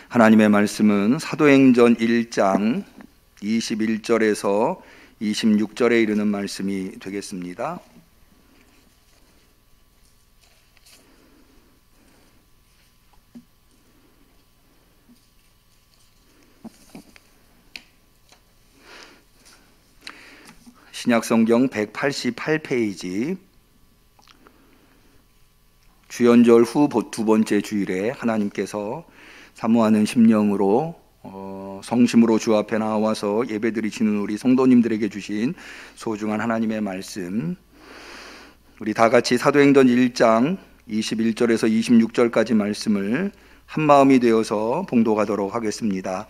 하나님의 말씀은 사도행전 1장 21절에서 26절에 이르는 말씀이 되겠습니다. 신약성경 188페이지 주연절 후 두 번째 주일에 하나님께서 사모하는 심령으로 성심으로 주 앞에 나와서 예배드리시는 우리 성도님들에게 주신 소중한 하나님의 말씀, 우리 다 같이 사도행전 1장 21절에서 26절까지 말씀을 한마음이 되어서 봉독하도록 하겠습니다.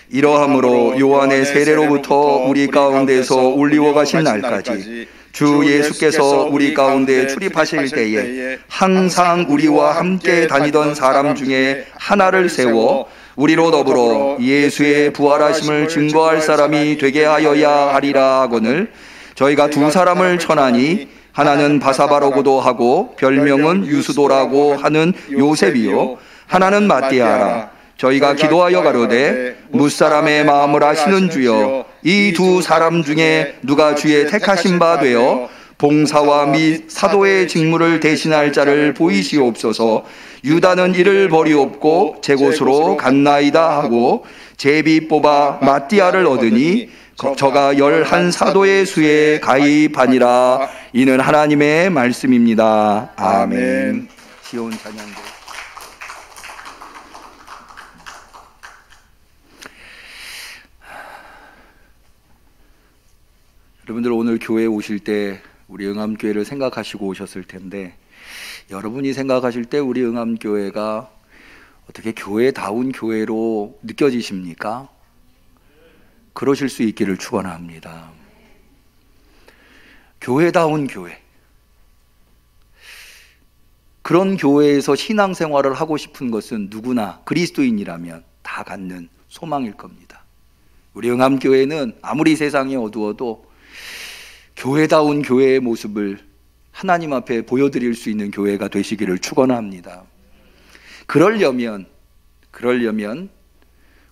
이러함으로 요한의 세례로부터 우리 가운데서 울리워 가신 날까지 주 예수께서 우리 가운데 출입하실 때에 항상 우리와 함께 다니던 사람 중에 하나를 세워 우리로 더불어 예수의 부활하심을 증거할 사람이 되게 하여야 하리라 하거늘 저희가 두 사람을 천하니 하나는 바사바라고도 하고 별명은 유스도라고 하는 요셉이요 하나는 마띠아라. 저희가 기도하여 가로되 무사람의 마음을 아시는 주여 이 두 사람 중에 누가 주의 택하신 바 되어 봉사와 및 사도의 직무를 대신할 자를 보이시옵소서. 유다는 이를 버리옵고 제 곳으로 갔나이다 하고 제비 뽑아 마띠아를 얻으니 저가 11 사도의 수에 가입하니라. 이는 하나님의 말씀입니다. 아멘. 시온 찬양대. 여러분들 오늘 교회에 오실 때 우리 응암교회를 생각하시고 오셨을 텐데, 여러분이 생각하실 때 우리 응암교회가 어떻게 교회다운 교회로 느껴지십니까? 그러실 수 있기를 축원합니다. 교회다운 교회, 그런 교회에서 신앙생활을 하고 싶은 것은 누구나 그리스도인이라면 다 갖는 소망일 겁니다. 우리 응암교회는 아무리 세상이 어두워도 교회다운 교회의 모습을 하나님 앞에 보여드릴 수 있는 교회가 되시기를 축원합니다. 그러려면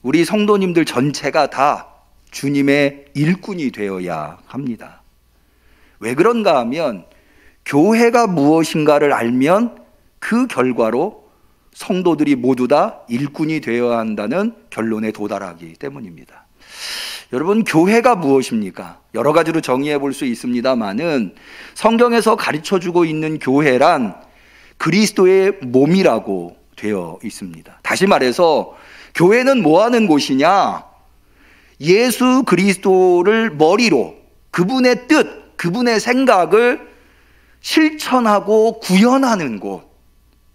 우리 성도님들 전체가 다 주님의 일꾼이 되어야 합니다. 왜 그런가 하면 교회가 무엇인가를 알면 그 결과로 성도들이 모두 다 일꾼이 되어야 한다는 결론에 도달하기 때문입니다. 여러분, 교회가 무엇입니까? 여러 가지로 정의해 볼 수 있습니다만은 성경에서 가르쳐주고 있는 교회란 그리스도의 몸이라고 되어 있습니다. 다시 말해서 교회는 뭐 하는 곳이냐? 예수 그리스도를 머리로 그분의 뜻, 그분의 생각을 실천하고 구현하는 곳,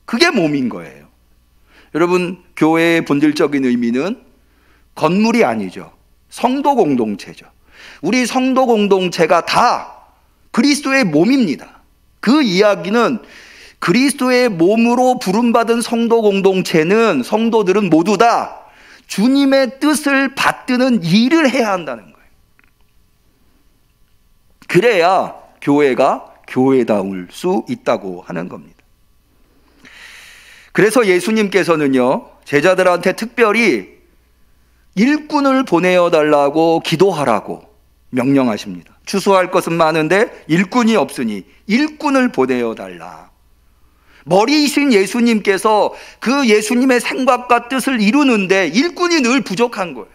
그게 몸인 거예요. 여러분, 교회의 본질적인 의미는 건물이 아니죠. 성도 공동체죠. 우리 성도 공동체가 다 그리스도의 몸입니다. 그 이야기는 그리스도의 몸으로 부름받은 성도 공동체는, 성도들은 모두 다 주님의 뜻을 받드는 일을 해야 한다는 거예요. 그래야 교회가 교회다울 수 있다고 하는 겁니다. 그래서 예수님께서는요, 제자들한테 특별히 일꾼을 보내어 달라고 기도하라고 명령하십니다. 추수할 것은 많은데 일꾼이 없으니 일꾼을 보내어 달라. 머리이신 예수님께서 그 예수님의 생각과 뜻을 이루는데 일꾼이 늘 부족한 거예요.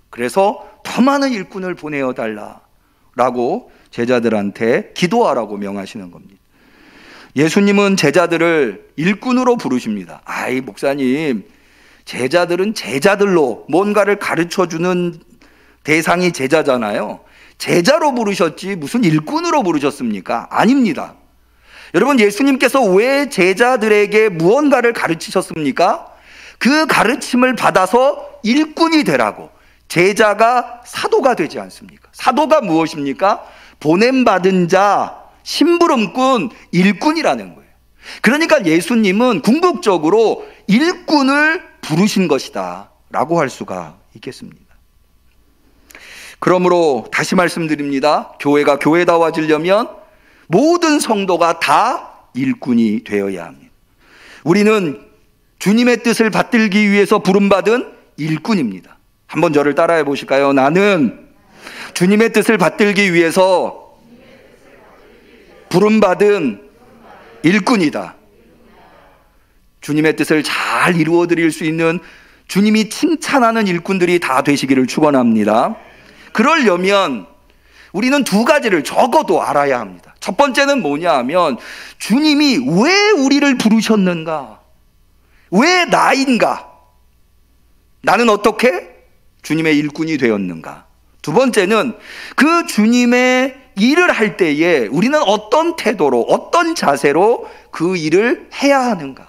그래서 더 많은 일꾼을 보내어 달라라고 제자들한테 기도하라고 명하시는 겁니다. 예수님은 제자들을 일꾼으로 부르십니다. 아이, 목사님, 제자들은 제자들로 뭔가를 가르쳐주는 대상이 제자잖아요. 제자로 부르셨지 무슨 일꾼으로 부르셨습니까? 아닙니다. 여러분, 예수님께서 왜 제자들에게 무언가를 가르치셨습니까? 그 가르침을 받아서 일꾼이 되라고. 제자가 사도가 되지 않습니까? 사도가 무엇입니까? 보냄받은 자, 심부름꾼, 일꾼이라는 거예요. 그러니까 예수님은 궁극적으로 일꾼을 부르신 것이다 라고 할 수가 있겠습니다. 그러므로 다시 말씀드립니다. 교회가 교회다워지려면 모든 성도가 다 일꾼이 되어야 합니다. 우리는 주님의 뜻을 받들기 위해서 부름받은 일꾼입니다. 한번 저를 따라해 보실까요? 나는 주님의 뜻을 받들기 위해서 부름받은 일꾼이다. 주님의 뜻을 잘 이루어 드릴 수 있는 주님이 칭찬하는 일꾼들이 다 되시기를 축원합니다. 그러려면 우리는 두 가지를 적어도 알아야 합니다. 첫 번째는 뭐냐 하면 주님이 왜 우리를 부르셨는가? 왜 나인가? 나는 어떻게 주님의 일꾼이 되었는가? 두 번째는 그 주님의 일을 할 때에 우리는 어떤 태도로, 어떤 자세로 그 일을 해야 하는가?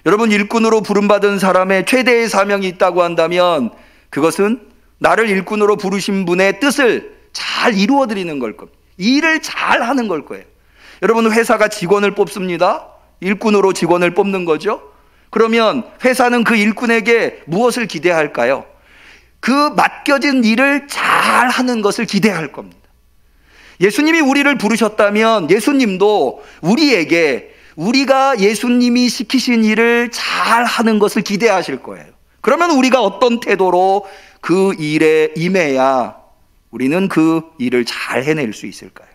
여러분, 일꾼으로 부름받은 사람의 최대의 사명이 있다고 한다면 그것은 나를 일꾼으로 부르신 분의 뜻을 잘 이루어드리는 걸 겁니다. 일을 잘 하는 걸 거예요. 여러분, 회사가 직원을 뽑습니다. 일꾼으로 직원을 뽑는 거죠. 그러면 회사는 그 일꾼에게 무엇을 기대할까요? 그 맡겨진 일을 잘 하는 것을 기대할 겁니다. 예수님이 우리를 부르셨다면 예수님도 우리에게 우리가 예수님이 시키신 일을 잘 하는 것을 기대하실 거예요. 그러면 우리가 어떤 태도로 그 일에 임해야 우리는 그 일을 잘 해낼 수 있을까요?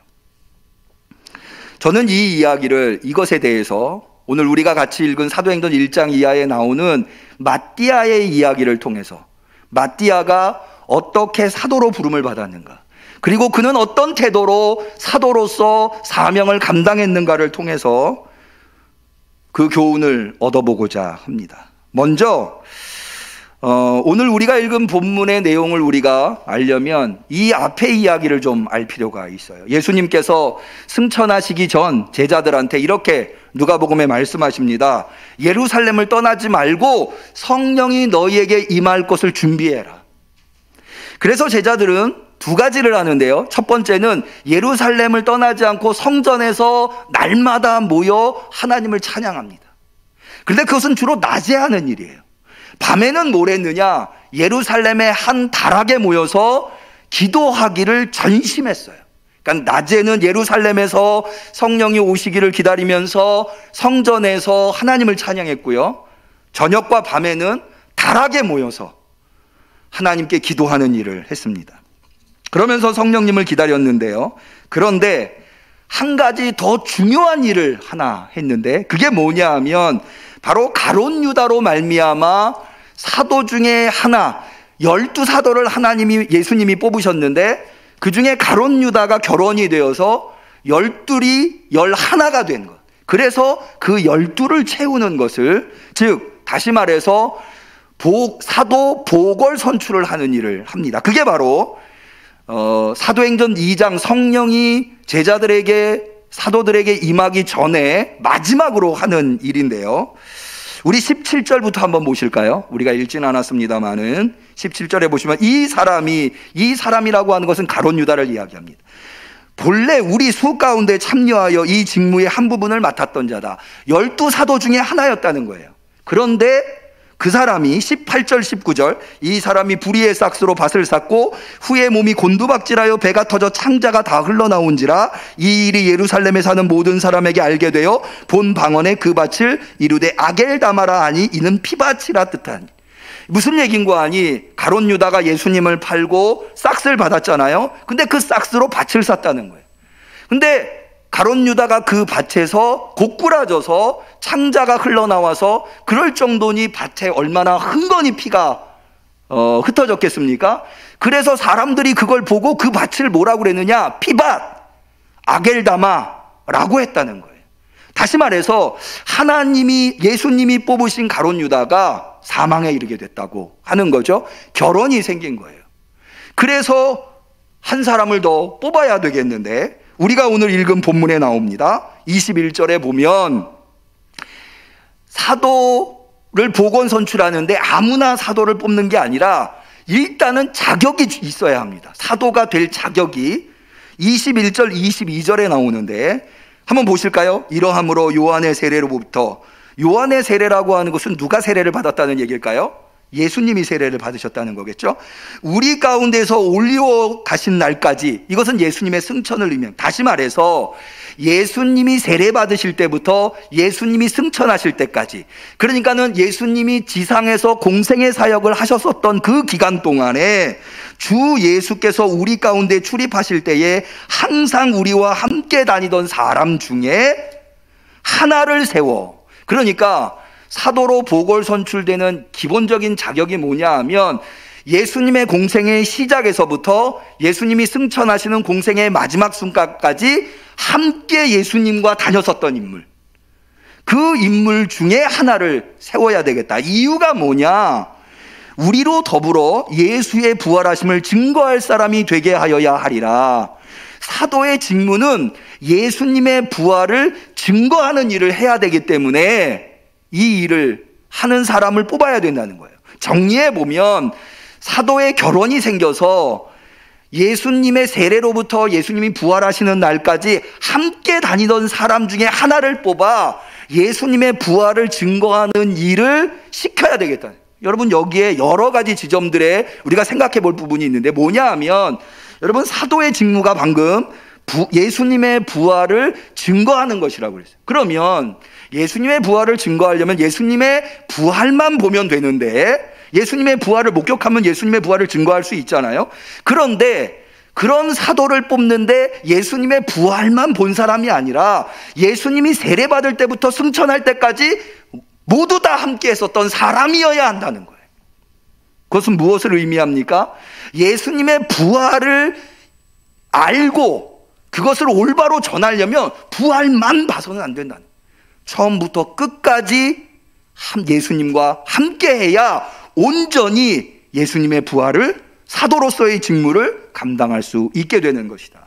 저는 이 이야기를, 이것에 대해서 오늘 우리가 같이 읽은 사도행전 1장 이하에 나오는 마띠아의 이야기를 통해서 마띠아가 어떻게 사도로 부름을 받았는가, 그리고 그는 어떤 태도로 사도로서 사명을 감당했는가를 통해서 그 교훈을 얻어보고자 합니다. 먼저 오늘 우리가 읽은 본문의 내용을 우리가 알려면 이 앞의 이야기를 좀 알 필요가 있어요. 예수님께서 승천하시기 전 제자들한테 이렇게 누가복음에 말씀하십니다. 예루살렘을 떠나지 말고 성령이 너희에게 임할 것을 준비해라. 그래서 제자들은 두 가지를 하는데요. 첫 번째는 예루살렘을 떠나지 않고 성전에서 날마다 모여 하나님을 찬양합니다. 그런데 그것은 주로 낮에 하는 일이에요. 밤에는 뭘 했느냐? 예루살렘의 한 다락에 모여서 기도하기를 전심했어요. 그러니까 낮에는 예루살렘에서 성령이 오시기를 기다리면서 성전에서 하나님을 찬양했고요. 저녁과 밤에는 다락에 모여서 하나님께 기도하는 일을 했습니다. 그러면서 성령님을 기다렸는데요. 그런데 한 가지 더 중요한 일을 하나 했는데 그게 뭐냐 하면 바로 가룟 유다로 말미암아 사도 중에 하나, 12사도를 예수님이 뽑으셨는데 그 중에 가룟 유다가 결혼이 되어서 12이 11가 된 것. 그래서 그 12를 채우는 것을, 즉 다시 말해서 사도 보궐 선출을 하는 일을 합니다. 그게 바로 사도행전 2장 성령이 제자들에게, 사도들에게 임하기 전에 마지막으로 하는 일인데요. 우리 17절부터 한번 보실까요? 우리가 읽지는 않았습니다만은 17절에 보시면 이 사람이라고 하는 것은 가룟 유다를 이야기합니다. 본래 우리 수 가운데 참여하여 이 직무의 한 부분을 맡았던 자다. 12사도 중에 하나였다는 거예요. 그런데 그 사람이 18절 19절 이 사람이 불의의 싹스로 밭을 쌌고 후에 몸이 곤두박질하여 배가 터져 창자가 다 흘러나온지라 이 일이 예루살렘에 사는 모든 사람에게 알게 되어 본 방언에 그 밭을 이르되 아겔다마라 하니 이는 피밭이라 뜻하니. 무슨 얘기인가 하니 가룟 유다가 예수님을 팔고 싹스를 받았잖아요. 근데 그 싹스로 밭을 샀다는 거예요. 근데 가룟 유다가 그 밭에서 고꾸라져서 창자가 흘러나와서 그럴 정도니 밭에 얼마나 흥건히 피가 흩어졌겠습니까? 그래서 사람들이 그걸 보고 그 밭을 뭐라고 그랬느냐? 피밭, 아겔다마라고 했다는 거예요. 다시 말해서 예수님이 뽑으신 가룟 유다가 사망에 이르게 됐다고 하는 거죠. 결혼이 생긴 거예요. 그래서 한 사람을 더 뽑아야 되겠는데 우리가 오늘 읽은 본문에 나옵니다. 21절에 보면 사도를 보건 선출하는데 아무나 사도를 뽑는 게 아니라 일단은 자격이 있어야 합니다. 사도가 될 자격이 21절 22절에 나오는데 한번 보실까요? 이러함으로 요한의 세례로부터, 요한의 세례라고 하는 것은 누가 세례를 받았다는 얘기일까요? 예수님이 세례를 받으셨다는 거겠죠. 우리 가운데서 올리워 가신 날까지, 이것은 예수님의 승천을 의미합니다. 다시 말해서 예수님이 세례 받으실 때부터 예수님이 승천하실 때까지, 그러니까는 예수님이 지상에서 공생의 사역을 하셨었던 그 기간 동안에 주 예수께서 우리 가운데 출입하실 때에 항상 우리와 함께 다니던 사람 중에 하나를 세워, 그러니까 사도로 보궐 선출되는 기본적인 자격이 뭐냐 하면 예수님의 공생의 시작에서부터 예수님이 승천하시는 공생의 마지막 순간까지 함께 예수님과 다녔었던 인물, 그 인물 중에 하나를 세워야 되겠다. 이유가 뭐냐? 우리로 더불어 예수의 부활하심을 증거할 사람이 되게 하여야 하리라. 사도의 직무는 예수님의 부활을 증거하는 일을 해야 되기 때문에 이 일을 하는 사람을 뽑아야 된다는 거예요. 정리해 보면 사도의 결혼이 생겨서 예수님의 세례로부터 예수님이 부활하시는 날까지 함께 다니던 사람 중에 하나를 뽑아 예수님의 부활을 증거하는 일을 시켜야 되겠다. 여러분, 여기에 여러 가지 지점들에 우리가 생각해 볼 부분이 있는데 뭐냐 하면, 여러분, 사도의 직무가 방금 예수님의 부활을 증거하는 것이라고 그랬어요. 그러면 예수님의 부활을 증거하려면 예수님의 부활만 보면 되는데, 예수님의 부활을 목격하면 예수님의 부활을 증거할 수 있잖아요. 그런데 그런 사도를 뽑는데 예수님의 부활만 본 사람이 아니라 예수님이 세례받을 때부터 승천할 때까지 모두 다 함께 했었던 사람이어야 한다는 거예요. 그것은 무엇을 의미합니까? 예수님의 부활을 알고 그것을 올바로 전하려면 부활만 봐서는 안 된다는 거예요. 처음부터 끝까지 예수님과 함께 해야 온전히 예수님의 부활을, 사도로서의 직무를 감당할 수 있게 되는 것이다.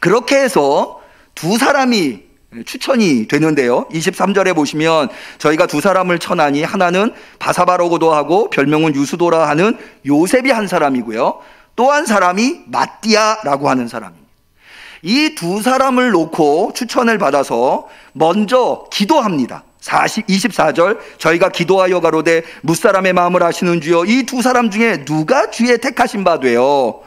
그렇게 해서 두 사람이 추천이 되는데요, 23절에 보시면 저희가 두 사람을 천하니 하나는 바사바라고도 하고 별명은 유수도라 하는 요셉이 한 사람이고요, 또 한 사람이 마띠아라고 하는 사람입니다. 이 두 사람을 놓고 추천을 받아서 먼저 기도합니다. 24절, 저희가 기도하여 가로되 무사람의 마음을 아시는 주여, 이 두 사람 중에 누가 주의 택하신 바 되어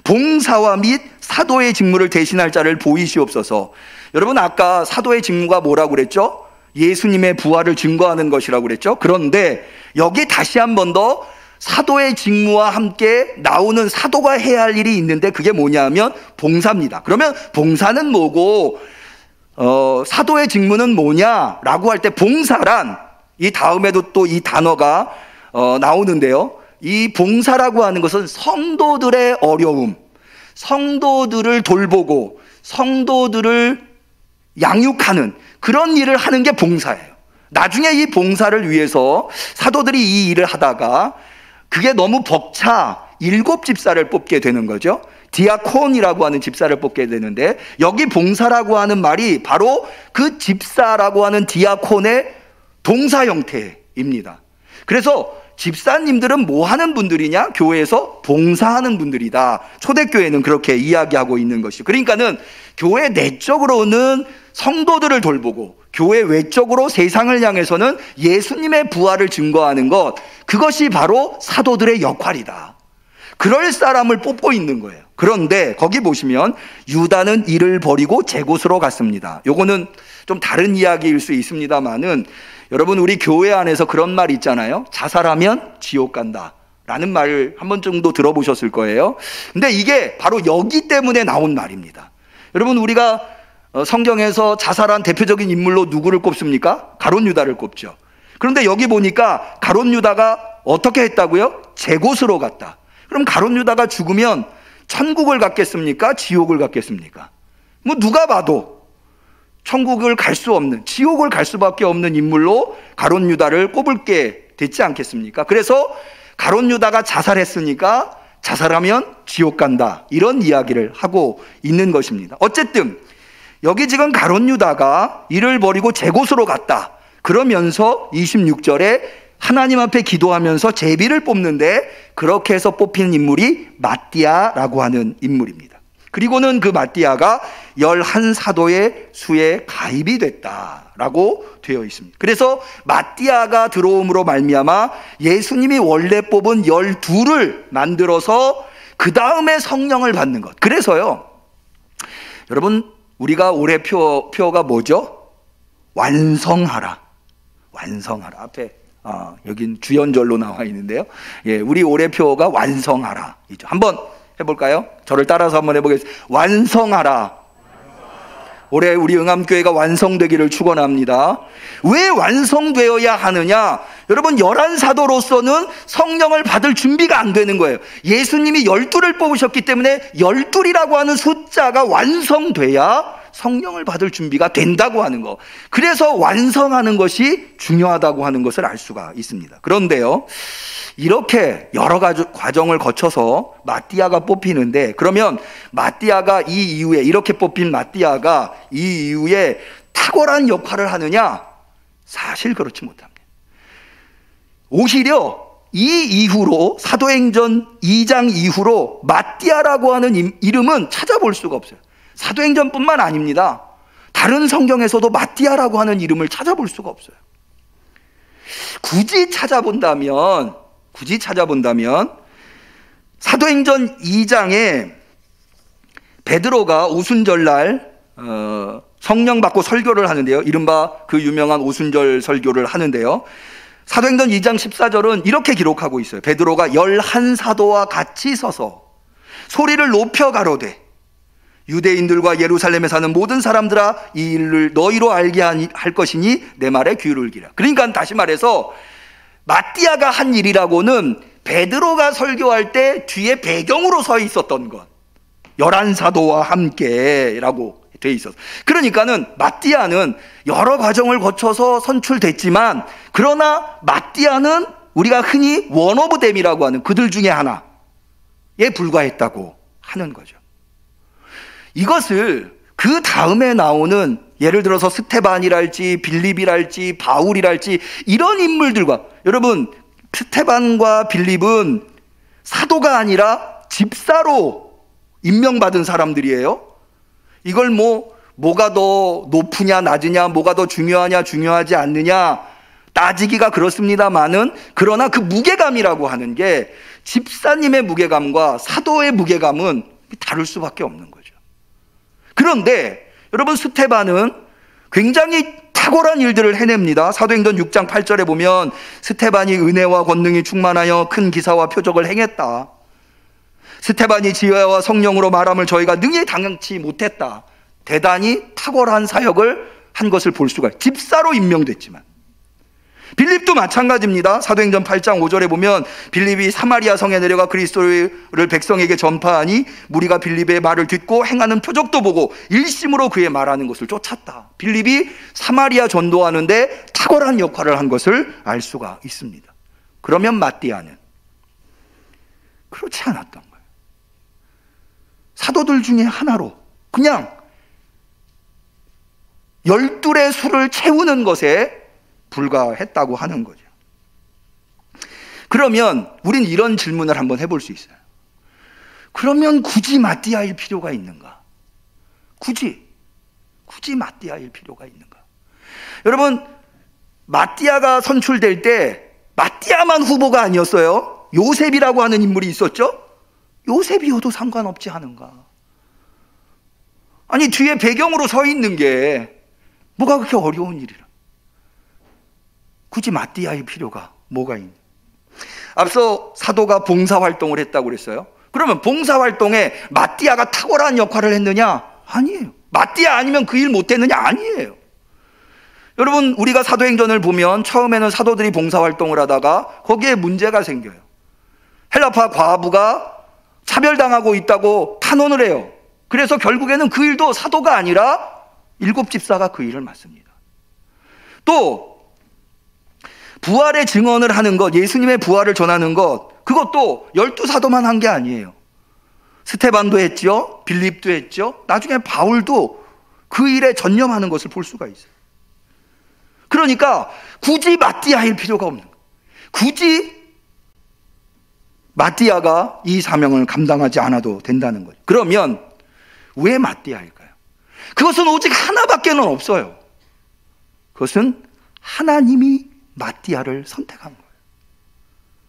봉사와 및 사도의 직무를 대신할 자를 보이시옵소서. 여러분, 아까 사도의 직무가 뭐라고 그랬죠? 예수님의 부활을 증거하는 것이라고 그랬죠? 그런데 여기 다시 한 번 더 사도의 직무와 함께 나오는 사도가 해야 할 일이 있는데 그게 뭐냐면 봉사입니다. 그러면 봉사는 뭐고 사도의 직무는 뭐냐라고 할 때 봉사란, 이 다음에도 또 이 단어가 나오는데요, 이 봉사라고 하는 것은 성도들의 어려움, 성도들을 돌보고 성도들을 양육하는 그런 일을 하는 게 봉사예요. 나중에 이 봉사를 위해서 사도들이 이 일을 하다가 그게 너무 벅차 7집사를 뽑게 되는 거죠. 디아콘이라고 하는 집사를 뽑게 되는데, 여기 봉사라고 하는 말이 바로 그 집사라고 하는 디아콘의 동사 형태입니다. 그래서 집사님들은 뭐 하는 분들이냐? 교회에서 봉사하는 분들이다. 초대교회는 그렇게 이야기하고 있는 것이. 그러니까는 교회 내적으로는 성도들을 돌보고 교회 외적으로 세상을 향해서는 예수님의 부활을 증거하는 것, 그것이 바로 사도들의 역할이다. 그럴 사람을 뽑고 있는 거예요. 그런데 거기 보시면 유다는 이를 버리고 제 곳으로 갔습니다. 요거는 좀 다른 이야기일 수 있습니다만은, 여러분, 우리 교회 안에서 그런 말 있잖아요. 자살하면 지옥 간다 라는 말을 한 번 정도 들어보셨을 거예요. 근데 이게 바로 여기 때문에 나온 말입니다. 여러분, 우리가 성경에서 자살한 대표적인 인물로 누구를 꼽습니까? 가룟 유다를 꼽죠. 그런데 여기 보니까 가룟 유다가 어떻게 했다고요? 제 곳으로 갔다. 그럼 가룟 유다가 죽으면 천국을 갔겠습니까? 지옥을 갔겠습니까? 뭐 누가 봐도 천국을 갈 수 없는, 지옥을 갈 수밖에 없는 인물로 가룟 유다를 꼽을 게 됐지 않겠습니까? 그래서 가룟 유다가 자살했으니까 자살하면 지옥 간다, 이런 이야기를 하고 있는 것입니다. 어쨌든 여기 지금 가룟 유다가 이를 버리고 제 곳으로 갔다. 그러면서 26절에 하나님 앞에 기도하면서 제비를 뽑는데, 그렇게 해서 뽑힌 인물이 마띠아라고 하는 인물입니다. 그리고는 그 마띠아가 11사도의 수에 가입이 됐다라고 되어 있습니다. 그래서 마띠아가 들어옴으로 말미암아 예수님이 원래 뽑은 12를 만들어서 그 다음에 성령을 받는 것. 그래서요, 여러분, 우리가 올해 표어가 뭐죠? 완성하라. 완성하라. 앞에 여긴 주연절로 나와 있는데요. 예, 우리 올해 표어가 완성하라. 한번 해볼까요? 저를 따라서 한번 해보겠습니다. 완성하라. 올해 우리 응암교회가 완성되기를 축원합니다. 왜 완성되어야 하느냐? 여러분, 11사도로서는 성령을 받을 준비가 안 되는 거예요. 예수님이 12를 뽑으셨기 때문에 12이라고 하는 숫자가 완성돼야 성령을 받을 준비가 된다고 하는 거. 그래서 완성하는 것이 중요하다고 하는 것을 알 수가 있습니다. 그런데요, 이렇게 여러 가지 과정을 거쳐서 마띠아가 뽑히는데, 그러면 마띠아가 이 이후에, 이렇게 뽑힌 마띠아가 이 이후에 탁월한 역할을 하느냐? 사실 그렇지 못합니다. 오히려 이 이후로, 사도행전 2장 이후로 마띠아라고 하는 이름은 찾아볼 수가 없어요. 사도행전뿐만 아닙니다. 다른 성경에서도 마띠아라고 하는 이름을 찾아볼 수가 없어요. 굳이 찾아본다면 사도행전 2장에 베드로가 오순절날 성령 받고 설교를 하는데요. 이른바 그 유명한 오순절 설교를 하는데요. 사도행전 2장 14절은 이렇게 기록하고 있어요. 베드로가 11사도와 같이 서서 소리를 높여 가로되 유대인들과 예루살렘에 사는 모든 사람들아, 이 일을 너희로 알게 할 것이니 내 말에 귀를 기라. 그러니까 다시 말해서 마띠아가 한 일이라고는 베드로가 설교할 때 뒤에 배경으로 서 있었던 것, 11사도와 함께라고 돼 있었어. 그러니까는 마띠아는 여러 과정을 거쳐서 선출됐지만, 그러나 마띠아는 우리가 흔히 원 오브 댐이라고 하는 그들 중에 하나에 불과했다고 하는 거죠. 이것을 그 다음에 나오는, 예를 들어서 스테반이랄지 빌립이랄지 바울이랄지 이런 인물들과, 여러분, 스테반과 빌립은 사도가 아니라 집사로 임명받은 사람들이에요. 이걸 뭐가 더 높으냐 낮으냐, 뭐가 더 중요하냐 중요하지 않느냐 따지기가 그렇습니다만은, 그러나 그 무게감이라고 하는 게 집사님의 무게감과 사도의 무게감은 다를 수밖에 없는 거죠. 그런데 여러분, 스테반은 굉장히 탁월한 일들을 해냅니다. 사도행전 6장 8절에 보면 스테반이 은혜와 권능이 충만하여 큰 기사와 표적을 행했다. 스테반이 지혜와 성령으로 말함을 저희가 능히 당연치 못했다. 대단히 탁월한 사역을 한 것을 볼 수가 있어요. 집사로 임명됐지만. 빌립도 마찬가지입니다. 사도행전 8장 5절에 보면 빌립이 사마리아 성에 내려가 그리스도를 백성에게 전파하니 무리가 빌립의 말을 듣고 행하는 표적도 보고 일심으로 그의 말하는 것을 쫓았다. 빌립이 사마리아 전도하는데 탁월한 역할을 한 것을 알 수가 있습니다. 그러면 마띠아는 그렇지 않았던 거예요. 사도들 중에 하나로 그냥 12의 수를 채우는 것에 불과했다고 하는 거죠. 그러면 우린 이런 질문을 한번 해볼 수 있어요. 그러면 굳이 마띠아일 필요가 있는가? 굳이 마띠아일 필요가 있는가? 여러분, 마띠아가 선출될 때 마띠아만 후보가 아니었어요. 요셉이라고 하는 인물이 있었죠? 요셉이어도 상관없지 않은가? 아니, 뒤에 배경으로 서 있는 게 뭐가 그렇게 어려운 일이라? 굳이 마띠아일 필요가 뭐가 있냐? 앞서 사도가 봉사활동을 했다고 그랬어요. 그러면 봉사활동에 마띠아가 탁월한 역할을 했느냐? 아니에요. 마띠아 아니면 그 일 못했느냐? 아니에요. 여러분, 우리가 사도행전을 보면 처음에는 사도들이 봉사활동을 하다가 거기에 문제가 생겨요. 헬라파 과부가 차별당하고 있다고 탄원을 해요. 그래서 결국에는 그 일도 사도가 아니라 7집사가 그 일을 맡습니다. 또 부활의 증언을 하는 것, 예수님의 부활을 전하는 것, 그것도 12사도만 한 게 아니에요. 스테반도 했죠. 빌립도 했죠. 나중에 바울도 그 일에 전념하는 것을 볼 수가 있어요. 그러니까 굳이 마띠아일 필요가 없는 거예요. 굳이 마띠아가 이 사명을 감당하지 않아도 된다는 거죠. 그러면 왜 마띠아일까요? 그것은 오직 하나밖에는 없어요. 그것은 하나님이 마띠아를 선택한 거예요.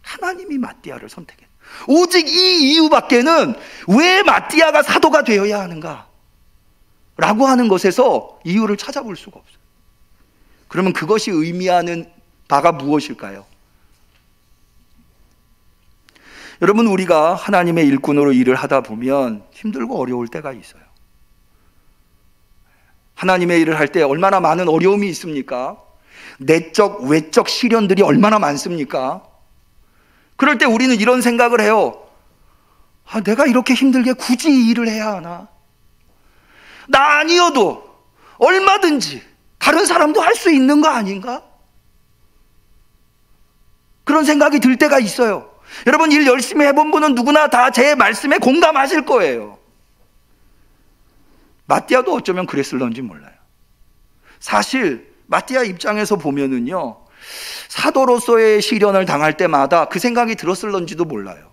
하나님이 마띠아를 선택했어요. 오직 이 이유밖에는 왜 마띠아가 사도가 되어야 하는가? 라고 하는 것에서 이유를 찾아볼 수가 없어요. 그러면 그것이 의미하는 바가 무엇일까요? 여러분, 우리가 하나님의 일꾼으로 일을 하다 보면 힘들고 어려울 때가 있어요. 하나님의 일을 할 때 얼마나 많은 어려움이 있습니까? 내적, 외적 시련들이 얼마나 많습니까? 그럴 때 우리는 이런 생각을 해요. 내가 이렇게 힘들게 굳이 이 일을 해야 하나? 나 아니어도 얼마든지 다른 사람도 할 수 있는 거 아닌가? 그런 생각이 들 때가 있어요. 여러분, 일 열심히 해본 분은 누구나 다 제 말씀에 공감하실 거예요. 마띠아도 어쩌면 그랬을런지 몰라요. 사실 마띠아 입장에서 보면은요, 사도로서의 시련을 당할 때마다 그 생각이 들었을런지도 몰라요.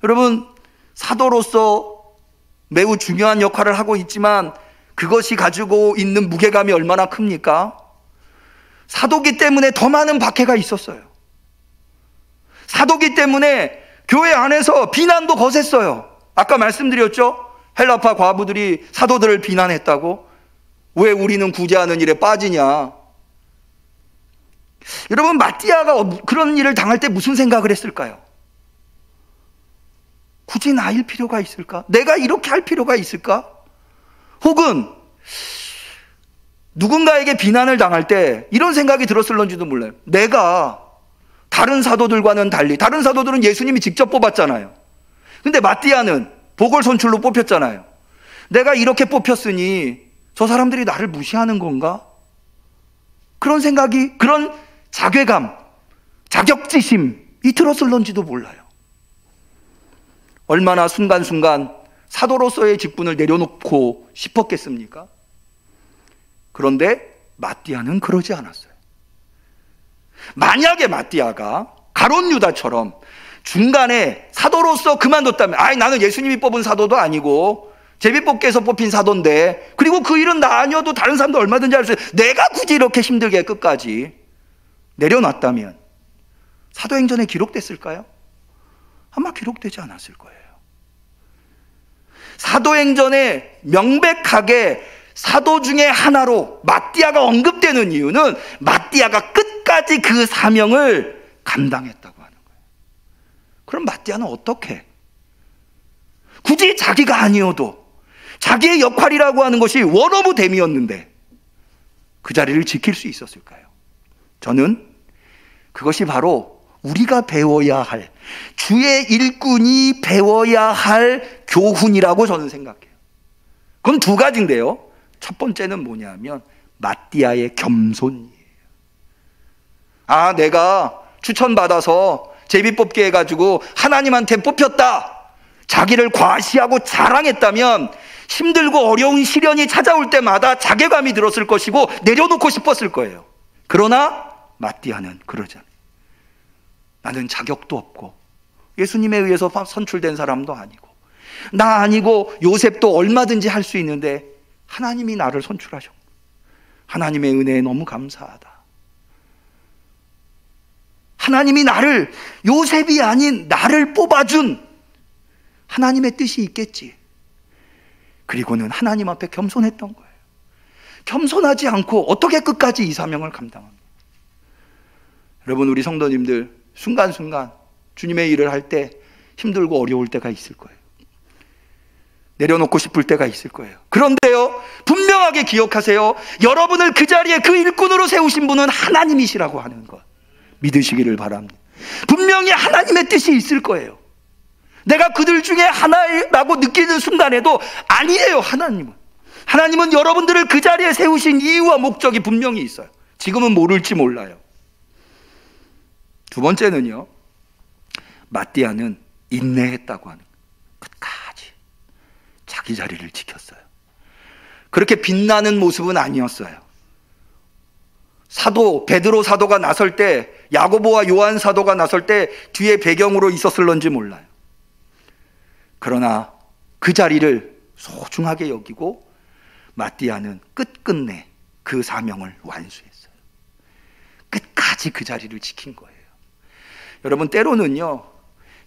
여러분, 사도로서 매우 중요한 역할을 하고 있지만 그것이 가지고 있는 무게감이 얼마나 큽니까? 사도기 때문에 더 많은 박해가 있었어요. 사도기 때문에 교회 안에서 비난도 거셌어요. 아까 말씀드렸죠? 헬라파 과부들이 사도들을 비난했다고. 왜 우리는 구제하는 일에 빠지냐? 여러분, 마띠아가 그런 일을 당할 때 무슨 생각을 했을까요? 굳이 나일 필요가 있을까? 내가 이렇게 할 필요가 있을까? 혹은 누군가에게 비난을 당할 때 이런 생각이 들었을런지도 몰라요. 내가 다른 사도들과는 달리, 다른 사도들은 예수님이 직접 뽑았잖아요. 근데 마띠아는 보궐선출로 뽑혔잖아요. 내가 이렇게 뽑혔으니 저 사람들이 나를 무시하는 건가? 그런 생각이, 그런 자괴감, 자격지심이 들었을런지도 몰라요. 얼마나 순간순간 사도로서의 직분을 내려놓고 싶었겠습니까? 그런데 마띠아는 그러지 않았어요. 만약에 마띠아가 가룟 유다처럼 중간에 사도로서 그만뒀다면, 나는 예수님이 뽑은 사도도 아니고 제비뽑기에서 뽑힌 사도인데, 그리고 그 일은 나 아니어도 다른 사람도 얼마든지 할 수 있어요, 내가 굳이 이렇게 힘들게 끝까지 내려놨다면 사도행전에 기록됐을까요? 아마 기록되지 않았을 거예요. 사도행전에 명백하게 사도 중에 하나로 마띠아가 언급되는 이유는 마띠아가 끝까지 그 사명을 감당했다고 하는 거예요. 그럼 마띠아는 어떻게? 굳이 자기가 아니어도 자기의 역할이라고 하는 것이 원오브 댐이었는데 그 자리를 지킬 수 있었을까요? 저는 그것이 바로 우리가 배워야 할, 주의 일꾼이 배워야 할 교훈이라고 저는 생각해요. 그건 두 가지인데요. 첫 번째는 뭐냐면 마띠아의 겸손이에요. 내가 추천받아서 제비뽑기 해가지고 하나님한테 뽑혔다, 자기를 과시하고 자랑했다면 힘들고 어려운 시련이 찾아올 때마다 자괴감이 들었을 것이고 내려놓고 싶었을 거예요. 그러나 마띠아는 그러지 않아요. 나는 자격도 없고 예수님에 의해서 선출된 사람도 아니고 나 아니고 요셉도 얼마든지 할 수 있는데 하나님이 나를 선출하셨고 하나님의 은혜에 너무 감사하다. 하나님이 나를, 요셉이 아닌 나를 뽑아준 하나님의 뜻이 있겠지. 그리고는 하나님 앞에 겸손했던 거예요. 겸손하지 않고 어떻게 끝까지 이 사명을 감당합니까? 여러분, 우리 성도님들 순간순간 주님의 일을 할 때 힘들고 어려울 때가 있을 거예요. 내려놓고 싶을 때가 있을 거예요. 그런데요, 분명하게 기억하세요. 여러분을 그 자리에 그 일꾼으로 세우신 분은 하나님이시라고 하는 것 믿으시기를 바랍니다. 분명히 하나님의 뜻이 있을 거예요. 내가 그들 중에 하나라고 느끼는 순간에도 아니에요. 하나님은 여러분들을 그 자리에 세우신 이유와 목적이 분명히 있어요. 지금은 모를지 몰라요. 두 번째는요, 마띠아는 인내했다고 하는 거예요. 끝까지 자기 자리를 지켰어요. 그렇게 빛나는 모습은 아니었어요. 베드로 사도가 나설 때, 야고보와 요한 사도가 나설 때 뒤에 배경으로 있었을런지 몰라요. 그러나 그 자리를 소중하게 여기고 마띠아는 끝끝내 그 사명을 완수했어요. 끝까지 그 자리를 지킨 거예요. 여러분, 때로는요,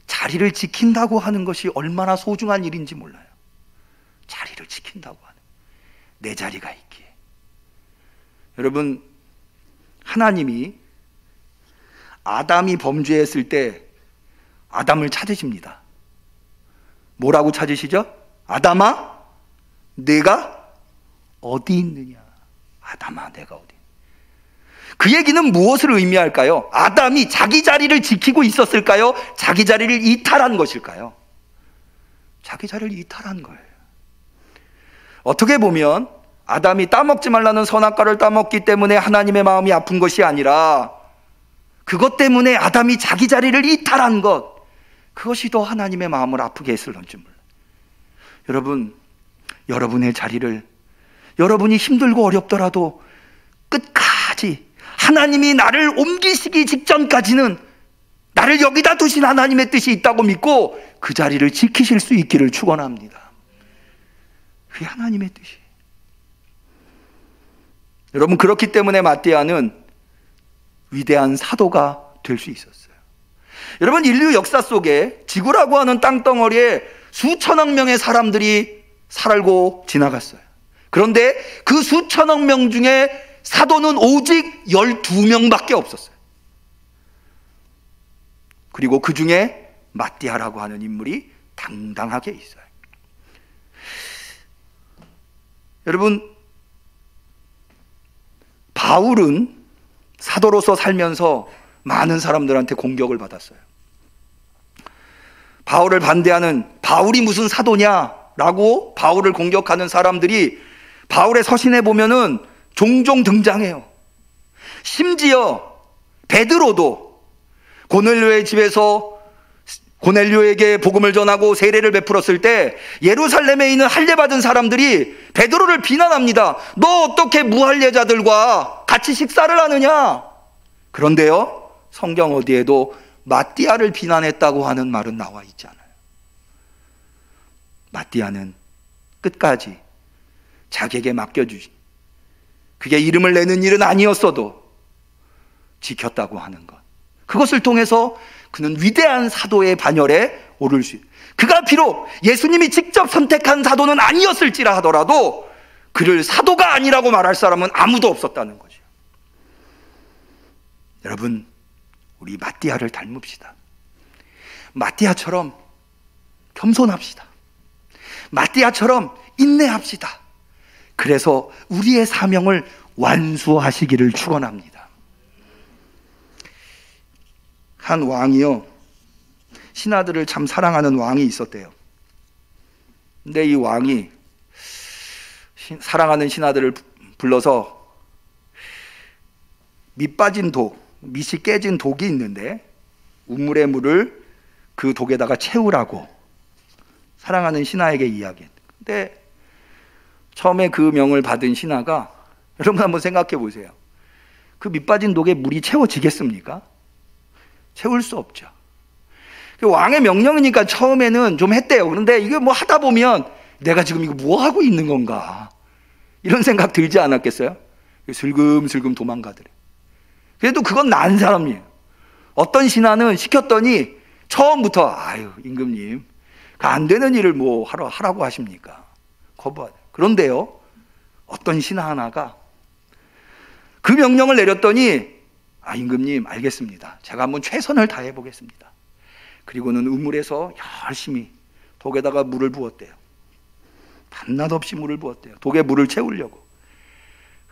자리를 지킨다고 하는 것이 얼마나 소중한 일인지 몰라요. 자리를 지킨다고 하는, 내 자리가 있기에. 여러분, 하나님이 아담이 범죄했을 때 아담을 찾으십니다. 뭐라고 찾으시죠? 아담아, 내가 어디 있느냐? 아담아, 내가 어디 있느냐? 그 얘기는 무엇을 의미할까요? 아담이 자기 자리를 지키고 있었을까요? 자기 자리를 이탈한 것일까요? 자기 자리를 이탈한 거예요. 어떻게 보면 아담이 따먹지 말라는 선악과를 따먹기 때문에 하나님의 마음이 아픈 것이 아니라 그것 때문에 아담이 자기 자리를 이탈한 것, 그것이 더 하나님의 마음을 아프게 했을런지 몰라요. 여러분, 여러분의 자리를, 여러분이 힘들고 어렵더라도 끝까지 하나님이 나를 옮기시기 직전까지는 나를 여기다 두신 하나님의 뜻이 있다고 믿고 그 자리를 지키실 수 있기를 축원합니다. 그게 하나님의 뜻이에요. 여러분, 그렇기 때문에 마띠아는 위대한 사도가 될 수 있었어요. 여러분, 인류 역사 속에 지구라고 하는 땅덩어리에 수천억 명의 사람들이 살고 지나갔어요. 그런데 그 수천억 명 중에 사도는 오직 12명밖에 없었어요. 그리고 그 중에 마띠아라고 하는 인물이 당당하게 있어요. 여러분, 바울은 사도로서 살면서 많은 사람들한테 공격을 받았어요. 바울을 반대하는, 바울이 무슨 사도냐라고 바울을 공격하는 사람들이 바울의 서신에 보면은 종종 등장해요. 심지어 베드로도 고넬료의 집에서 고넬료에게 복음을 전하고 세례를 베풀었을 때 예루살렘에 있는 할례받은 사람들이 베드로를 비난합니다. 너 어떻게 무할례자들과 같이 식사를 하느냐? 그런데요, 성경 어디에도 마띠아를 비난했다고 하는 말은 나와 있지 않아요. 마띠아는 끝까지 자기에게 맡겨주신, 그게 이름을 내는 일은 아니었어도 지켰다고 하는 것, 그것을 통해서 그는 위대한 사도의 반열에 오를 수 있어요. 그가 비록 예수님이 직접 선택한 사도는 아니었을지라 하더라도 그를 사도가 아니라고 말할 사람은 아무도 없었다는 거죠. 여러분, 우리 마띠아를 닮읍시다. 마띠아처럼 겸손합시다. 마띠아처럼 인내합시다. 그래서 우리의 사명을 완수하시기를 축원합니다. 한 왕이요, 신하들을 참 사랑하는 왕이 있었대요. 근데 이 왕이 사랑하는 신하들을 불러서 밑 빠진 독, 밑이 깨진 독이 있는데 우물의 물을 그 독에다가 채우라고 사랑하는 신하에게 이야기했어요. 근데 처음에 그 명을 받은 신하가, 여러분 한번 생각해 보세요. 그 밑 빠진 독에 물이 채워지겠습니까? 채울 수 없죠. 왕의 명령이니까 처음에는 좀 했대요. 그런데 이게 뭐 하다 보면 내가 지금 이거 뭐 하고 있는 건가, 이런 생각 들지 않았겠어요? 슬금슬금 도망가더래. 그래도 그건 나은 사람이에요. 어떤 신하는 시켰더니 처음부터 아유 임금님, 그 안 되는 일을 뭐 하라고 하십니까? 거부하대. 그런데요, 어떤 신하 하나가 그 명령을 내렸더니 아 임금님 알겠습니다. 제가 한번 최선을 다해 보겠습니다. 그리고는 우물에서 열심히 독에다가 물을 부었대요. 밤낮 없이 물을 부었대요. 독에 물을 채우려고.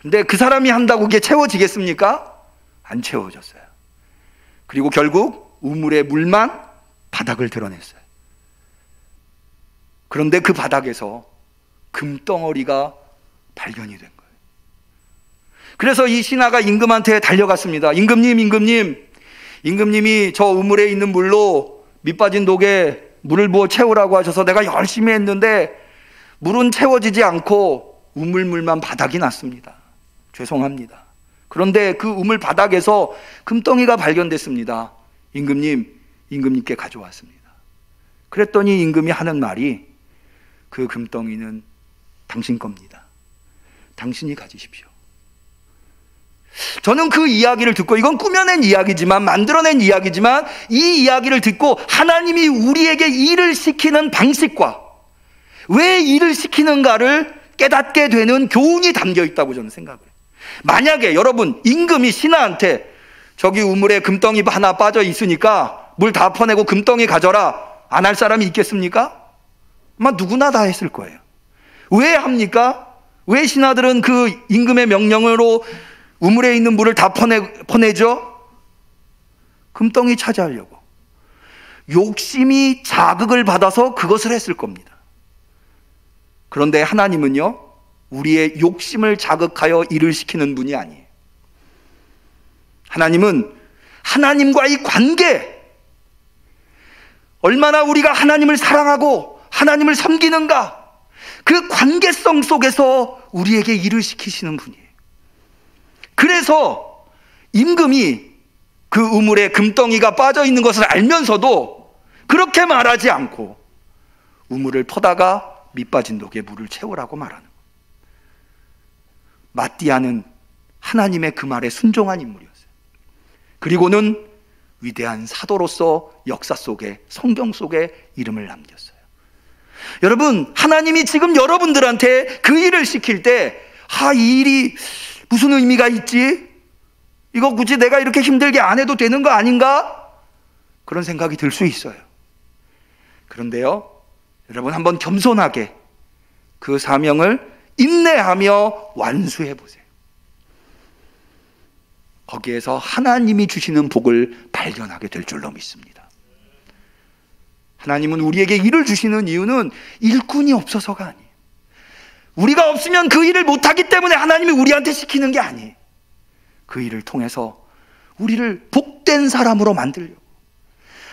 근데 그 사람이 한다고 그게 채워지겠습니까? 안 채워졌어요. 그리고 결국 우물의 물만 바닥을 드러냈어요. 그런데 그 바닥에서 금덩어리가 발견이 된 거예요. 그래서 이 신하가 임금한테 달려갔습니다. 임금님이 저 우물에 있는 물로 밑 빠진 독에 물을 부어 채우라고 하셔서 내가 열심히 했는데 물은 채워지지 않고 우물물만 바닥이 났습니다. 죄송합니다. 그런데 그 우물 바닥에서 금덩이가 발견됐습니다. 임금님께 가져왔습니다. 그랬더니 임금이 하는 말이 그 금덩이는 당신 겁니다. 당신이 가지십시오. 저는 그 이야기를 듣고, 이건 꾸며낸 이야기지만, 만들어낸 이야기지만, 이 이야기를 듣고 하나님이 우리에게 일을 시키는 방식과 왜 일을 시키는가를 깨닫게 되는 교훈이 담겨 있다고 저는 생각을 해요. 만약에 여러분, 임금이 신하한테 저기 우물에 금덩이 하나 빠져 있으니까 물 다 퍼내고 금덩이 가져라, 안 할 사람이 있겠습니까? 아마 누구나 다 했을 거예요. 왜 합니까? 왜 신하들은 그 임금의 명령으로 우물에 있는 물을 다 퍼내죠? 금덩이 차지하려고. 욕심이 자극을 받아서 그것을 했을 겁니다. 그런데 하나님은요, 우리의 욕심을 자극하여 일을 시키는 분이 아니에요. 하나님은 하나님과의 관계, 얼마나 우리가 하나님을 사랑하고 하나님을 섬기는가, 그 관계성 속에서 우리에게 일을 시키시는 분이에요. 그래서 임금이 그 우물에 금덩이가 빠져 있는 것을 알면서도 그렇게 말하지 않고 우물을 퍼다가 밑빠진 독에 물을 채우라고 말하는 거예요. 마띠아는 하나님의 그 말에 순종한 인물이었어요. 그리고는 위대한 사도로서 역사 속에, 성경 속에 이름을 남겼어요. 여러분, 하나님이 지금 여러분들한테 그 일을 시킬 때, 이 일이 무슨 의미가 있지? 이거 굳이 내가 이렇게 힘들게 안 해도 되는 거 아닌가? 그런 생각이 들 수 있어요. 그런데요, 여러분 한번 겸손하게 그 사명을 인내하며 완수해 보세요. 거기에서 하나님이 주시는 복을 발견하게 될 줄로 믿습니다. 하나님은 우리에게 일을 주시는 이유는 일꾼이 없어서가 아니에요. 우리가 없으면 그 일을 못하기 때문에 하나님이 우리한테 시키는 게 아니에요. 그 일을 통해서 우리를 복된 사람으로 만들려고,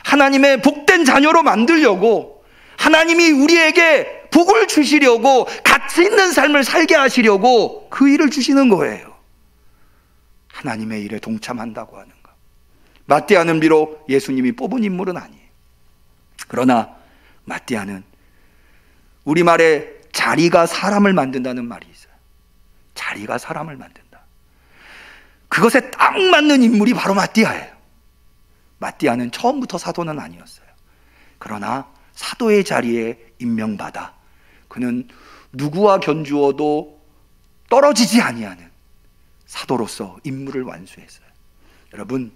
하나님의 복된 자녀로 만들려고, 하나님이 우리에게 복을 주시려고, 가치 있는 삶을 살게 하시려고 그 일을 주시는 거예요. 하나님의 일에 동참한다고 하는 것. 마띠아는 비록 예수님이 뽑은 인물은 아니에요. 그러나 마띠아는 우리말에 자리가 사람을 만든다는 말이 있어요. 자리가 사람을 만든다. 그것에 딱 맞는 인물이 바로 마띠아예요. 마띠아는 처음부터 사도는 아니었어요. 그러나 사도의 자리에 임명받아 그는 누구와 견주어도 떨어지지 아니하는 사도로서 임무를 완수했어요. 여러분,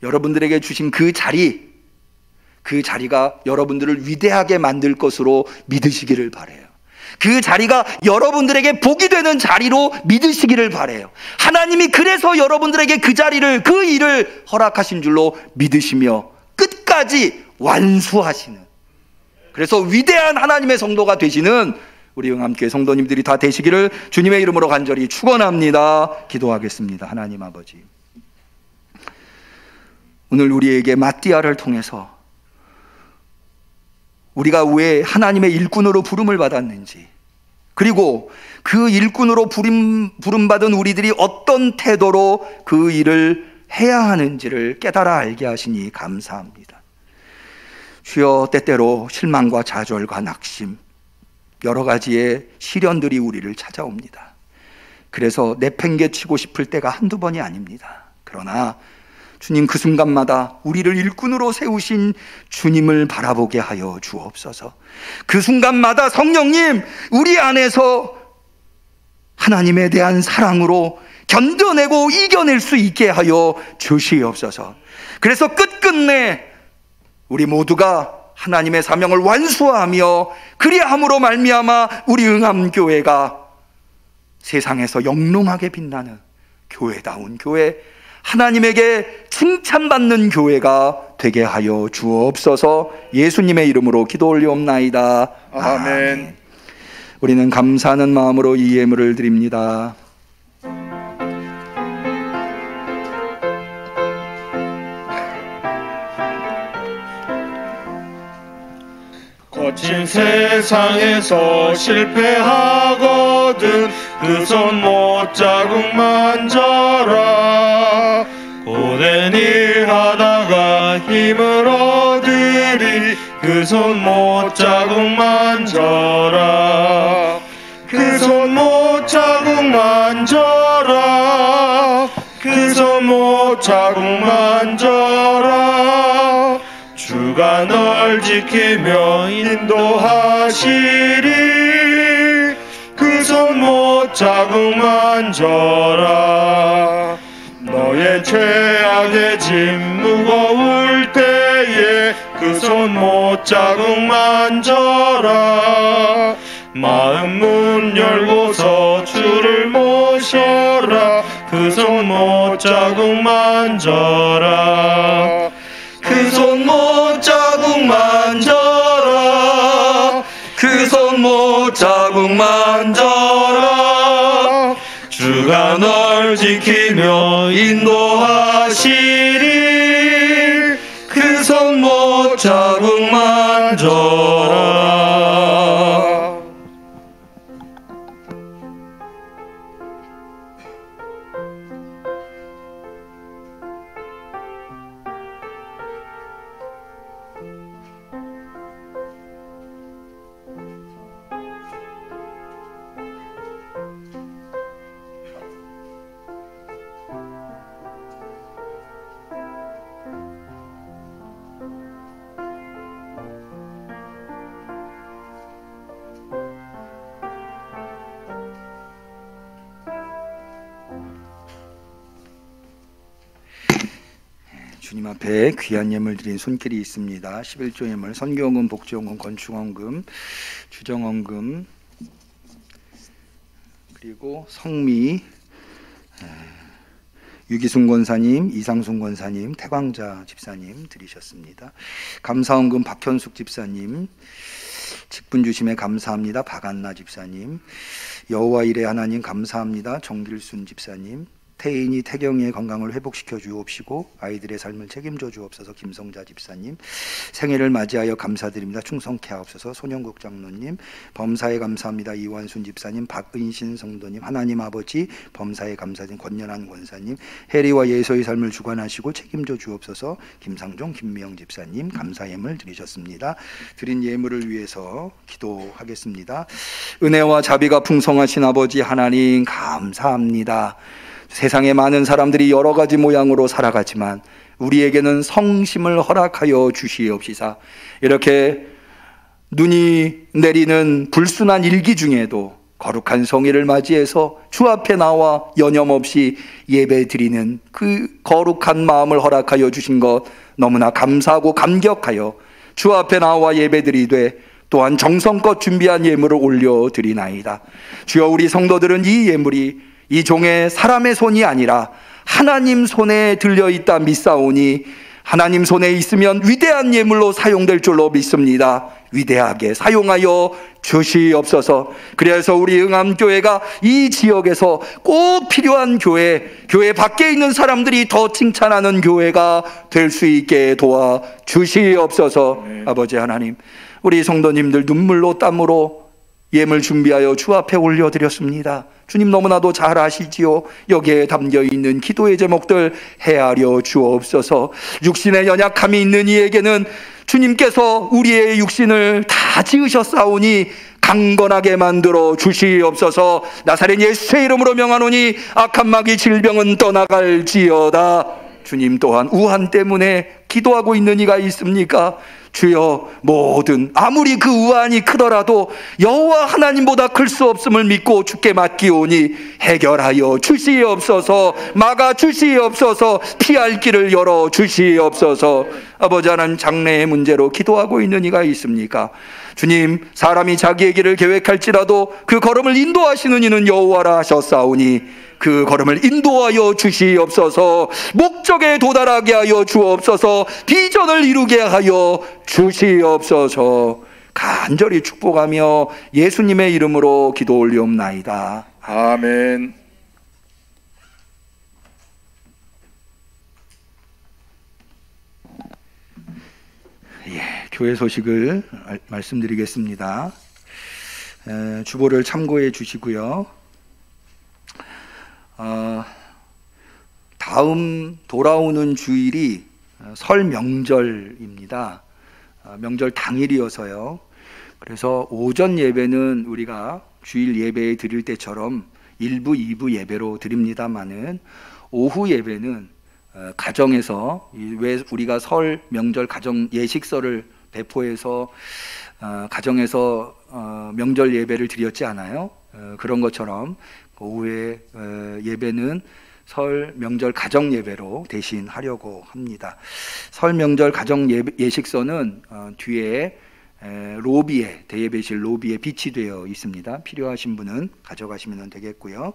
여러분들에게 주신 그 자리가 여러분들을 위대하게 만들 것으로 믿으시기를 바라요. 그 자리가 여러분들에게 복이 되는 자리로 믿으시기를 바라요. 하나님이 그래서 여러분들에게 그 자리를, 그 일을 허락하신 줄로 믿으시며 끝까지 완수하시는, 그래서 위대한 하나님의 성도가 되시는 우리 응암교회 성도님들이 다 되시기를 주님의 이름으로 간절히 축원합니다. 기도하겠습니다. 하나님 아버지, 오늘 우리에게 마띠아를 통해서 우리가 왜 하나님의 일꾼으로 부름을 받았는지, 그리고 그 일꾼으로 부름받은 우리들이 어떤 태도로 그 일을 해야 하는지를 깨달아 알게 하시니 감사합니다. 주여, 때때로 실망과 좌절과 낙심, 여러 가지의 시련들이 우리를 찾아옵니다. 그래서 내팽개치고 싶을 때가 한두 번이 아닙니다. 그러나 주님, 그 순간마다 우리를 일꾼으로 세우신 주님을 바라보게 하여 주옵소서. 그 순간마다 성령님, 우리 안에서 하나님에 대한 사랑으로 견뎌내고 이겨낼 수 있게 하여 주시옵소서. 그래서 끝끝내 우리 모두가 하나님의 사명을 완수하며 그리함으로 말미암아 우리 응암교회가 세상에서 영롱하게 빛나는 교회다운 교회, 하나님에게 칭찬받는 교회가 되게 하여 주옵소서. 예수님의 이름으로 기도 올리옵나이다. 아멘. 우리는 감사하는 마음으로 이 예물을 드립니다. 거친 세상에서 실패하거든 그 손 못자국 만져라. 고된 일 하다가 힘을 얻으리 그 그 손 못 자국 만져라. 그 손 못 자국 만져라. 그 손 못 자국 만져라. 주가 널 지키며 인도하시리. 그 손 못 자국 만져라. 너의 죄악의 짐 무거울 때에 그 손 못 자국 만져라. 마음 문 열고서 주를 모셔라. 그 손 못 자국 만져라. 그 손 못 자국 만져라. 그 손 못 자국 만져라. 주가 널 지키며 인도하시리. 그 손 못 자국 만져라. 주님 앞에 귀한 예물 드린 손길이 있습니다. 11조 예물, 선교헌금, 복지헌금, 건축헌금, 주정헌금, 그리고 성미, 유기순 권사님, 이상순 권사님, 태광자 집사님 드리셨습니다. 감사헌금 박현숙 집사님, 직분 주심에 감사합니다. 박안나 집사님, 여호와 일의 하나님 감사합니다. 정길순 집사님, 태인이 태경이의 건강을 회복시켜 주옵시고 아이들의 삶을 책임져 주옵소서. 김성자 집사님, 생일을 맞이하여 감사드립니다. 충성케 하옵소서. 손영국 장로님, 범사에 감사합니다. 이완순 집사님, 박은신 성도님, 하나님 아버지 범사에 감사드린 권연한 권사님, 해리와 예서의 삶을 주관하시고 책임져 주옵소서. 김상종, 김미영 집사님 감사 예물 드리셨습니다. 드린 예물을 위해서 기도하겠습니다. 은혜와 자비가 풍성하신 아버지 하나님 감사합니다. 세상에 많은 사람들이 여러 가지 모양으로 살아가지만 우리에게는 성심을 허락하여 주시옵시사. 이렇게 눈이 내리는 불순한 일기 중에도 거룩한 성일을 맞이해서 주 앞에 나와 여념없이 예배 드리는 그 거룩한 마음을 허락하여 주신 것 너무나 감사하고 감격하여 주 앞에 나와 예배 드리되 또한 정성껏 준비한 예물을 올려드리나이다. 주여, 우리 성도들은 이 예물이 이 종의 사람의 손이 아니라 하나님 손에 들려있다 믿사오니 하나님 손에 있으면 위대한 예물로 사용될 줄로 믿습니다. 위대하게 사용하여 주시옵소서. 그래서 우리 응암교회가 이 지역에서 꼭 필요한 교회 밖에 있는 사람들이 더 칭찬하는 교회가 될 수 있게 도와 주시옵소서. 아버지 하나님, 우리 성도님들 눈물로 땀으로 예물 준비하여 주 앞에 올려드렸습니다. 주님 너무나도 잘 아시지요. 여기에 담겨있는 기도의 제목들 헤아려 주옵소서. 육신의 연약함이 있는 이에게는 주님께서 우리의 육신을 다 지으셨사오니 강건하게 만들어 주시옵소서. 나사렛 예수의 이름으로 명하노니 악한 마귀 질병은 떠나갈지어다. 주님 또한 우한 때문에 기도하고 있는 이가 있습니까? 주여, 모든 아무리 그 우환이 크더라도 여호와 하나님보다 클 수 없음을 믿고 주께 맡기오니 해결하여 주시옵소서. 막아 주시옵소서. 피할 길을 열어 주시옵소서. 아버지 하나님, 장래의 문제로 기도하고 있는 이가 있습니까? 주님, 사람이 자기의 길을 계획할지라도 그 걸음을 인도하시는 이는 여호와라 하셨사오니 그 걸음을 인도하여 주시옵소서. 목적에 도달하게 하여 주옵소서. 비전을 이루게 하여 주시옵소서. 간절히 축복하며 예수님의 이름으로 기도 올리옵나이다. 아멘. 교회 소식을 말씀드리겠습니다. 주보를 참고해 주시고요. 다음 돌아오는 주일이 설 명절입니다. 명절 당일이어서요. 그래서 오전 예배는 우리가 주일 예배에 드릴 때처럼 1부, 2부 예배로 드립니다마는 오후 예배는 가정에서, 왜 우리가 설 명절 가정 예식서를 배포해서 가정에서 명절 예배를 드렸지 않아요? 그런 것처럼 오후에 예배는 설 명절 가정 예배로 대신 하려고 합니다. 설 명절 가정 예식서는 뒤에 로비에, 대예배실 로비에 비치되어 있습니다. 필요하신 분은 가져가시면 되겠고요.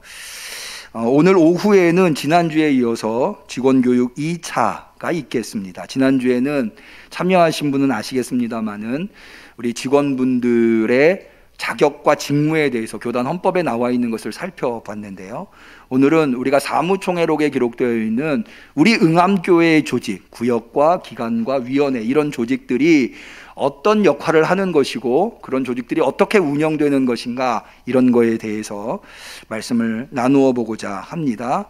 오늘 오후에는 지난주에 이어서 직원교육 2차가 있겠습니다. 지난주에는 참여하신 분은 아시겠습니다마는 우리 직원분들의 자격과 직무에 대해서 교단 헌법에 나와 있는 것을 살펴봤는데요. 오늘은 우리가 사무총회록에 기록되어 있는 우리 응암교회의 조직, 구역과 기관과 위원회, 이런 조직들이 어떤 역할을 하는 것이고 그런 조직들이 어떻게 운영되는 것인가, 이런 거에 대해서 말씀을 나누어 보고자 합니다.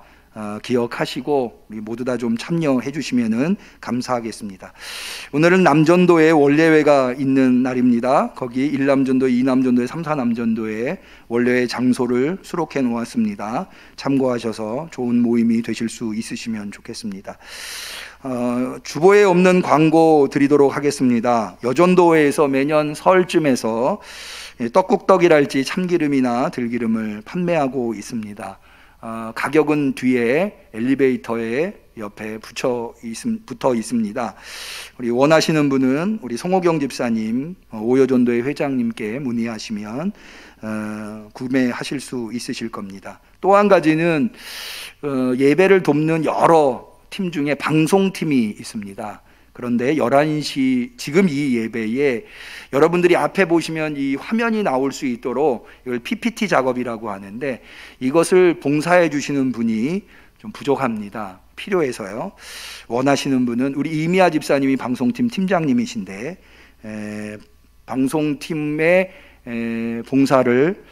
기억하시고 우리 모두 다 좀 참여해 주시면 감사하겠습니다. 오늘은 남전도에 원례회가 있는 날입니다. 거기 1남전도, 2남전도에 3, 4남전도에 원례회 장소를 수록해 놓았습니다. 참고하셔서 좋은 모임이 되실 수 있으시면 좋겠습니다. 주보에 없는 광고 드리도록 하겠습니다. 여전도회에서 매년 설쯤에서 떡국떡이랄지 참기름이나 들기름을 판매하고 있습니다. 가격은 뒤에 엘리베이터에 옆에 붙어 있습니다. 우리 원하시는 분은 우리 송호경 집사님, 오여전도회 회장님께 문의하시면 구매하실 수 있으실 겁니다. 또 한 가지는 예배를 돕는 여러 팀 중에 방송팀이 있습니다. 그런데 11시 지금 이 예배에 여러분들이 앞에 보시면 이 화면이 나올 수 있도록 이걸 PPT 작업이라고 하는데, 이것을 봉사해 주시는 분이 좀 부족합니다. 필요해서요. 원하시는 분은 우리 이미아 집사님이 방송팀 팀장님이신데 방송팀의 봉사를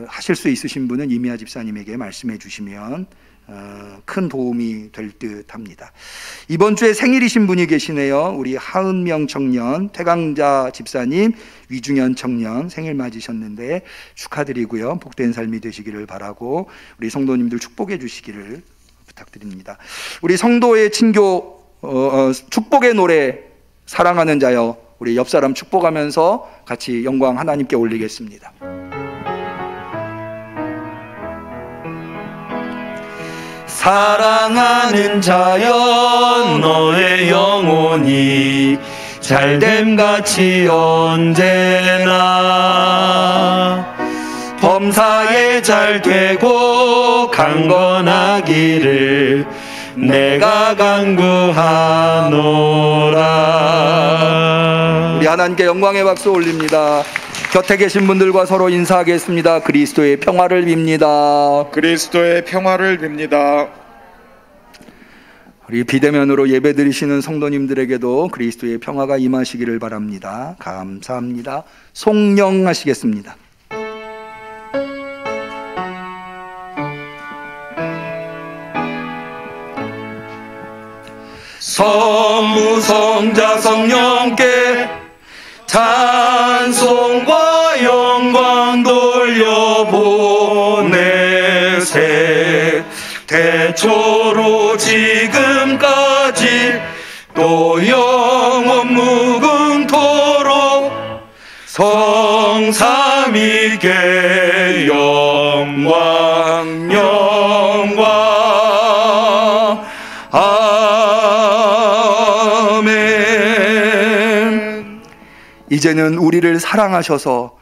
하실 수 있으신 분은 이미아 집사님에게 말씀해 주시면 큰 도움이 될 듯 합니다. 이번 주에 생일이신 분이 계시네요. 우리 하은명 청년, 태강자 집사님, 위중현 청년 생일 맞으셨는데 축하드리고요. 복된 삶이 되시기를 바라고 우리 성도님들 축복해 주시기를 부탁드립니다. 우리 성도의 친교 축복의 노래 사랑하는 자여, 우리 옆 사람 축복하면서 같이 영광 하나님께 올리겠습니다. 사랑하는 자여, 너의 영혼이 잘됨같이 언제나 범사에 잘되고 강건하기를 내가 간구하노라. 우리 하나님께 영광의 박수 올립니다. 곁에 계신 분들과 서로 인사하겠습니다. 그리스도의 평화를 빕니다. 그리스도의 평화를 빕니다. 우리 비대면으로 예배드리시는 성도님들에게도 그리스도의 평화가 임하시기를 바랍니다. 감사합니다. 송영하시겠습니다. 성부 성자 성령께 찬송과 영광 돌려보내세. 태초로 지금까지 또 영원 무궁토록 성삼위께 영광 영광. 아멘. 이제는 우리를 사랑하셔서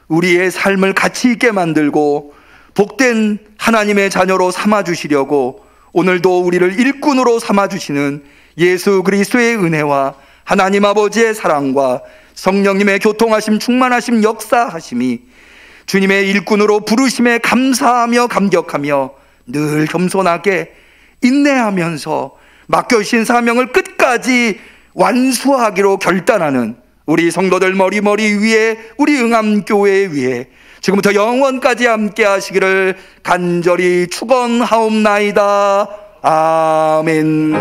우리의 삶을 가치 있게 만들고 복된 하나님의 자녀로 삼아주시려고 오늘도 우리를 일꾼으로 삼아주시는 예수 그리스도의 은혜와 하나님 아버지의 사랑과 성령님의 교통하심 충만하심 역사하심이 주님의 일꾼으로 부르심에 감사하며 감격하며 늘 겸손하게 인내하면서 맡겨주신 사명을 끝까지 완수하기로 결단하는 우리 성도들 머리머리 위에, 우리 응암교회 위에 지금부터 영원까지 함께 하시기를 간절히 축원하옵나이다. 아멘.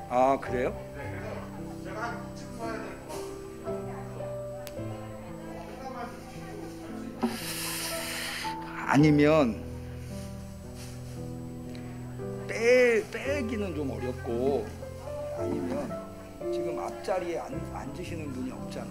아, 그래요? 아니면 빼기는 좀 어렵고, 아니면 지금 앞자리에 앉으시는 분이 없잖아.